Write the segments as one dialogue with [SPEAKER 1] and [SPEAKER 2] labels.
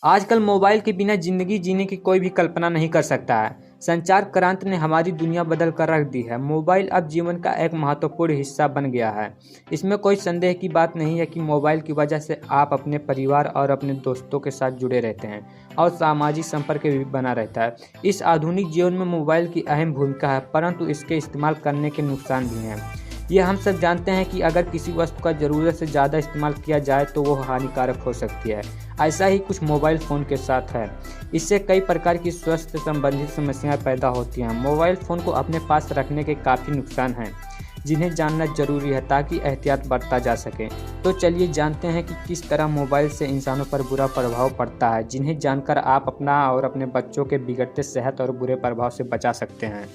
[SPEAKER 1] आजकल मोबाइल के बिना ज़िंदगी जीने की कोई भी कल्पना नहीं कर सकता है। संचार क्रांति ने हमारी दुनिया बदल कर रख दी है। मोबाइल अब जीवन का एक महत्वपूर्ण हिस्सा बन गया है। इसमें कोई संदेह की बात नहीं है कि मोबाइल की वजह से आप अपने परिवार और अपने दोस्तों के साथ जुड़े रहते हैं और सामाजिक संपर्क भी बना रहता है। इस आधुनिक जीवन में मोबाइल की अहम भूमिका है, परंतु इसके इस्तेमाल करने के नुकसान भी हैं। ये हम सब जानते हैं कि अगर किसी वस्तु का ज़रूरत से ज़्यादा इस्तेमाल किया जाए तो वो हानिकारक हो सकती है। ऐसा ही कुछ मोबाइल फ़ोन के साथ है। इससे कई प्रकार की स्वास्थ्य संबंधित समस्याएं पैदा होती हैं। मोबाइल फ़ोन को अपने पास रखने के काफ़ी नुकसान हैं, जिन्हें जानना जरूरी है ताकि एहतियात बरता जा सके। तो चलिए जानते हैं कि किस तरह मोबाइल से इंसानों पर बुरा प्रभाव पड़ता है, जिन्हें जानकर आप अपना और अपने बच्चों के बिगड़ते सेहत और बुरे प्रभाव से बचा सकते हैं।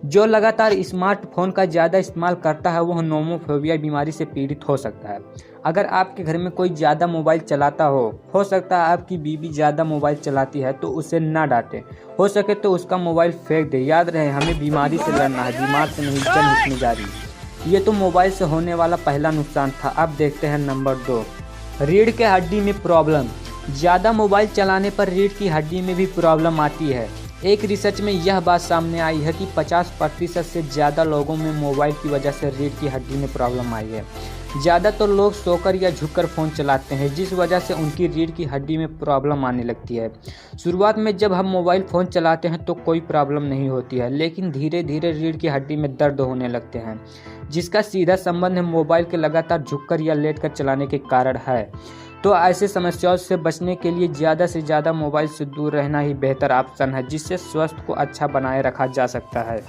[SPEAKER 1] जो लगातार स्मार्टफोन का ज़्यादा इस्तेमाल करता है वह नोमोफोबिया बीमारी से पीड़ित हो सकता है। अगर आपके घर में कोई ज़्यादा मोबाइल चलाता हो सकता है आपकी बीवी ज़्यादा मोबाइल चलाती है तो उसे ना डांटें। हो सके तो उसका मोबाइल फेंक दे। याद रहे, हमें बीमारी से लड़ना है, बीमार से नहीं, जंग में जारी। ये तो मोबाइल से होने वाला पहला नुकसान था। अब देखते हैं नंबर 2, रीढ़ के हड्डी में प्रॉब्लम। ज़्यादा मोबाइल चलाने पर रीढ़ की हड्डी में भी प्रॉब्लम आती है। एक रिसर्च में यह बात सामने आई है कि 50% से ज़्यादा लोगों में मोबाइल की वजह से रीढ़ की हड्डी में प्रॉब्लम आई है। ज़्यादातर लोग सोकर या झुककर फ़ोन चलाते हैं, जिस वजह से उनकी रीढ़ की हड्डी में प्रॉब्लम आने लगती है। शुरुआत में जब हम मोबाइल फ़ोन चलाते हैं तो कोई प्रॉब्लम नहीं होती है, लेकिन धीरे धीरे रीढ़ की हड्डी में दर्द होने लगते हैं, जिसका सीधा संबंध मोबाइल के लगातार झुककर या लेटकर चलाने के कारण है। तो ऐसे समस्याओं से बचने के लिए ज़्यादा से ज़्यादा मोबाइल से दूर रहना ही बेहतर ऑप्शन है, जिससे स्वास्थ्य को अच्छा बनाए रखा जा सकता है।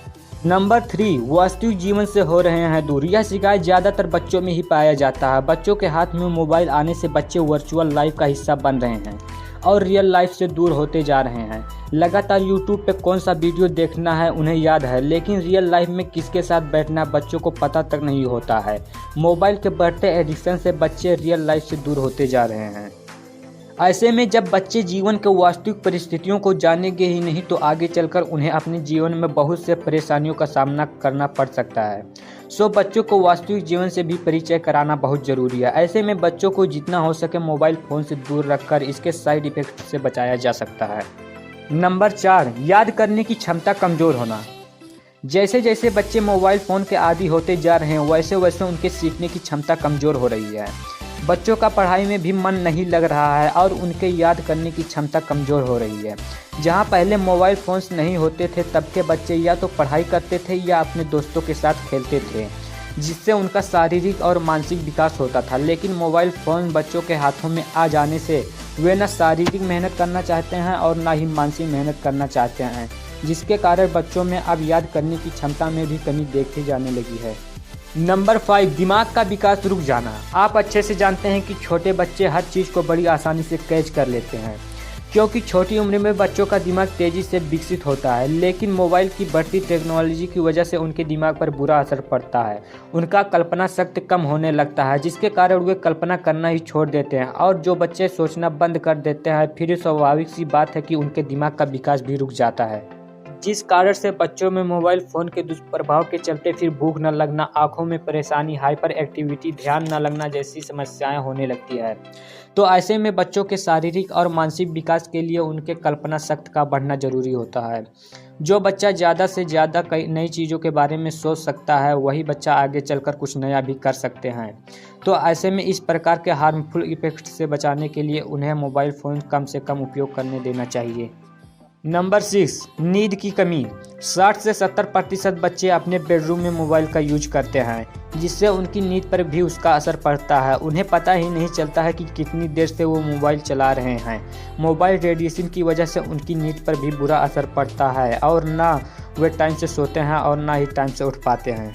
[SPEAKER 1] नंबर 3, वास्तविक जीवन से हो रहे हैं दूर। यह शिकायत ज़्यादातर बच्चों में ही पाया जाता है। बच्चों के हाथ में मोबाइल आने से बच्चे वर्चुअल लाइफ का हिस्सा बन रहे हैं और रियल लाइफ से दूर होते जा रहे हैं। लगातार यूट्यूब पे कौन सा वीडियो देखना है उन्हें याद है, लेकिन रियल लाइफ में किसके साथ बैठना बच्चों को पता तक नहीं होता है। मोबाइल के बढ़ते एडिक्शन से बच्चे रियल लाइफ से दूर होते जा रहे हैं। ऐसे में जब बच्चे जीवन के वास्तविक परिस्थितियों को जानेंगे ही नहीं तो आगे चलकर उन्हें अपने जीवन में बहुत से परेशानियों का सामना करना पड़ सकता है। सो बच्चों को वास्तविक जीवन से भी परिचय कराना बहुत ज़रूरी है। ऐसे में बच्चों को जितना हो सके मोबाइल फ़ोन से दूर रखकर इसके साइड इफ़ेक्ट से बचाया जा सकता है। नंबर 4, याद करने की क्षमता कमज़ोर होना। जैसे जैसे बच्चे मोबाइल फ़ोन के आदी होते जा रहे हैं वैसे वैसे उनके सीखने की क्षमता कमज़ोर हो रही है। बच्चों का पढ़ाई में भी मन नहीं लग रहा है और उनके याद करने की क्षमता कमज़ोर हो रही है। जहां पहले मोबाइल फ़ोन्स नहीं होते थे तब के बच्चे या तो पढ़ाई करते थे या अपने दोस्तों के साथ खेलते थे, जिससे उनका शारीरिक और मानसिक विकास होता था। लेकिन मोबाइल फ़ोन बच्चों के हाथों में आ जाने से वे न शारीरिक मेहनत करना चाहते हैं और ना ही मानसिक मेहनत करना चाहते हैं, जिसके कारण बच्चों में अब याद करने की क्षमता में भी कमी देखी जाने लगी है। नंबर 5, दिमाग का विकास रुक जाना। आप अच्छे से जानते हैं कि छोटे बच्चे हर चीज़ को बड़ी आसानी से कैच कर लेते हैं, क्योंकि छोटी उम्र में बच्चों का दिमाग तेज़ी से विकसित होता है। लेकिन मोबाइल की बढ़ती टेक्नोलॉजी की वजह से उनके दिमाग पर बुरा असर पड़ता है। उनका कल्पना शक्ति कम होने लगता है, जिसके कारण वे कल्पना करना ही छोड़ देते हैं और जो बच्चे सोचना बंद कर देते हैं फिर स्वाभाविक सी बात है कि उनके दिमाग का विकास भी रुक जाता है, जिस कारण से बच्चों में मोबाइल फ़ोन के दुष्प्रभाव के चलते फिर भूख न लगना, आंखों में परेशानी, हाइपर एक्टिविटी, ध्यान न लगना जैसी समस्याएं होने लगती है। तो ऐसे में बच्चों के शारीरिक और मानसिक विकास के लिए उनके कल्पना शक्ति का बढ़ना जरूरी होता है। जो बच्चा ज़्यादा से ज़्यादा कई नई चीज़ों के बारे में सोच सकता है वही बच्चा आगे चलकर कुछ नया भी कर सकते हैं। तो ऐसे में इस प्रकार के हार्मफुल इफेक्ट से बचाने के लिए उन्हें मोबाइल फ़ोन कम से कम उपयोग करने देना चाहिए। नंबर 6, नींद की कमी। 60 से 70% बच्चे अपने बेडरूम में मोबाइल का यूज करते हैं, जिससे उनकी नींद पर भी उसका असर पड़ता है। उन्हें पता ही नहीं चलता है कि कितनी देर से वो मोबाइल चला रहे हैं। मोबाइल रेडिएशन की वजह से उनकी नींद पर भी बुरा असर पड़ता है और ना वे टाइम से सोते हैं और ना ही टाइम से उठ पाते हैं,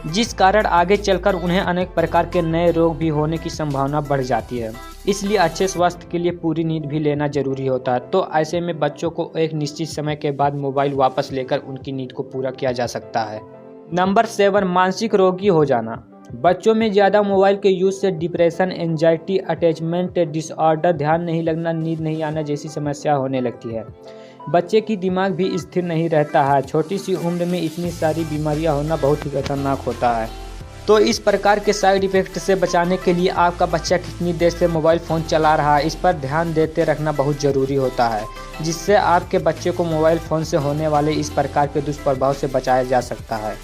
[SPEAKER 1] जिस कारण आगे चलकर उन्हें अनेक प्रकार के नए रोग भी होने की संभावना बढ़ जाती है। इसलिए अच्छे स्वास्थ्य के लिए पूरी नींद भी लेना जरूरी होता है। तो ऐसे में बच्चों को एक निश्चित समय के बाद मोबाइल वापस लेकर उनकी नींद को पूरा किया जा सकता है। नंबर 7, मानसिक रोगी हो जाना। बच्चों में ज़्यादा मोबाइल के यूज से डिप्रेशन, एंजाइटी, अटैचमेंट डिसऑर्डर, ध्यान नहीं लगना, नींद नहीं आना जैसी समस्या होने लगती है। बच्चे की दिमाग भी स्थिर नहीं रहता है। छोटी सी उम्र में इतनी सारी बीमारियां होना बहुत ही खतरनाक होता है। तो इस प्रकार के साइड इफ़ेक्ट से बचाने के लिए आपका बच्चा कितनी देर से मोबाइल फ़ोन चला रहा है, इस पर ध्यान देते रखना बहुत ज़रूरी होता है, जिससे आपके बच्चे को मोबाइल फ़ोन से होने वाले इस प्रकार के दुष्प्रभाव से बचाया जा सकता है।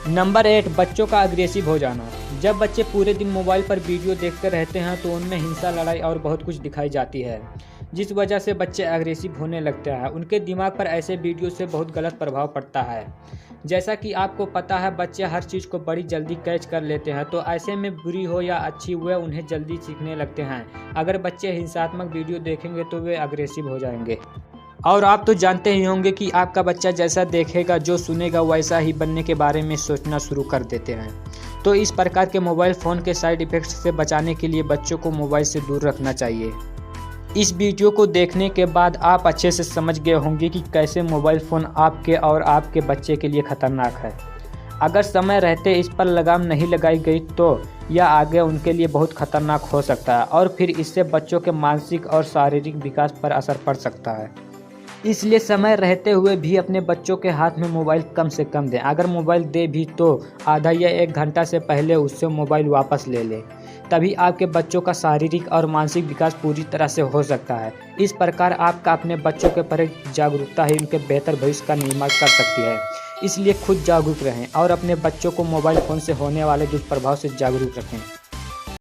[SPEAKER 1] नंबर 8, बच्चों का अग्रेसिव हो जाना। जब बच्चे पूरे दिन मोबाइल पर वीडियो देखते रहते हैं तो उनमें हिंसा, लड़ाई और बहुत कुछ दिखाई जाती है, जिस वजह से बच्चे अग्रेसिव होने लगते हैं। उनके दिमाग पर ऐसे वीडियो से बहुत गलत प्रभाव पड़ता है। जैसा कि आपको पता है, बच्चे हर चीज़ को बड़ी जल्दी कैच कर लेते हैं, तो ऐसे में बुरी हो या अच्छी वे उन्हें जल्दी सीखने लगते हैं। अगर बच्चे हिंसात्मक वीडियो देखेंगे तो वे अग्रेसिव हो जाएंगे। और आप तो जानते ही होंगे कि आपका बच्चा जैसा देखेगा, जो सुनेगा, वैसा ही बनने के बारे में सोचना शुरू कर देते हैं। तो इस प्रकार के मोबाइल फ़ोन के साइड इफ़ेक्ट्स से बचाने के लिए बच्चों को मोबाइल से दूर रखना चाहिए। इस वीडियो को देखने के बाद आप अच्छे से समझ गए होंगे कि कैसे मोबाइल फ़ोन आपके और आपके बच्चे के लिए खतरनाक है। अगर समय रहते इस पर लगाम नहीं लगाई गई तो यह आगे उनके लिए बहुत खतरनाक हो सकता है और फिर इससे बच्चों के मानसिक और शारीरिक विकास पर असर पड़ सकता है। इसलिए समय रहते हुए भी अपने बच्चों के हाथ में मोबाइल कम से कम दें। अगर मोबाइल दे भी तो आधा या 1 घंटा से पहले उससे मोबाइल वापस ले लें, तभी आपके बच्चों का शारीरिक और मानसिक विकास पूरी तरह से हो सकता है। इस प्रकार आपका अपने बच्चों के प्रति जागरूकता ही उनके बेहतर भविष्य का निर्माण कर सकती है। इसलिए खुद जागरूक रहें और अपने बच्चों को मोबाइल फ़ोन से होने वाले दुष्प्रभाव से जागरूक रखें।